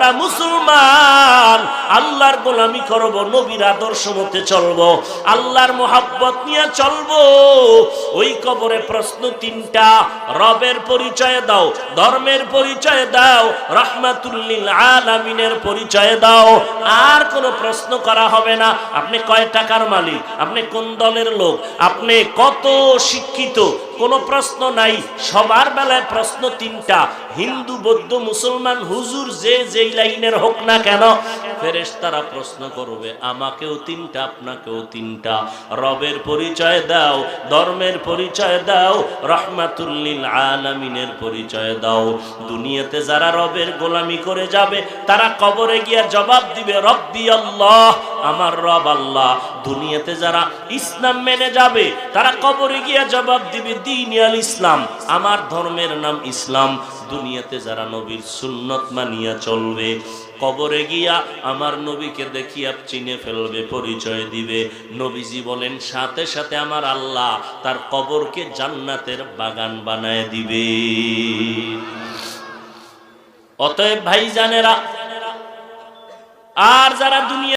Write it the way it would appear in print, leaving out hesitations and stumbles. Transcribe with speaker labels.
Speaker 1: আমরা মুসলমান, আল্লাহর গোলামি করব, নবীর আদর্শ মতে চলবো, আল্লাহর মোহাব্বত নিয়ে চলবো। ওই কবরে প্রশ্ন তিনটা, রবের পরিচয় দাও, ধর্মের পরিচয় দাও, রাহমাতুল লিল আলামিনের পরিচয় দাও। আর কোনো প্রশ্ন করা হবে না। আপনি কয় টাকার মালিক, আপনি কোন দলের লোক, আপনি কত শিক্ষিত, কোনো প্রশ্ন নাই। সবার বেলায় প্রশ্ন তিনটা, হিন্দু, বৌদ্ধ, মুসলমান, হুজুর যে যেই লাইনের হোক না কেন, ফেরেশতারা প্রশ্ন করবে আমাকেও তিনটা, আপনাকেও তিনটা। রবের পরিচয় দাও, ধর্মের পরিচয় দাও, রাহমাতুল লিল আলামিনের পরিচয় দাও। দুনিয়াতে যারা রবের গোলামি করে যাবে তারা কবরে গিয়া জবাব দিবে রব্বি আল্লাহ, আমার রব আল্লাহ। দুনিয়াতে যারা ইসলাম মেনে যাবে তারা কবরে গিয়া জবাব দিবে দ্বীন আল ইসলাম, আমার ধর্মের নাম ইসলাম। দুনিয়াতে যারা নবীর সুন্নত মানিয়া চলবে কবরে গিয়া আমার নবীকে দেখিয়া চিনে ফেলবে, পরিচয় দিবে। নবীজি বলেন সাথে সাথে আমার আল্লাহ তার কবরকে জান্নাতের বাগান বানায় দিবে। অতএব ভাইজানেরা, আর যারা দুনিয়া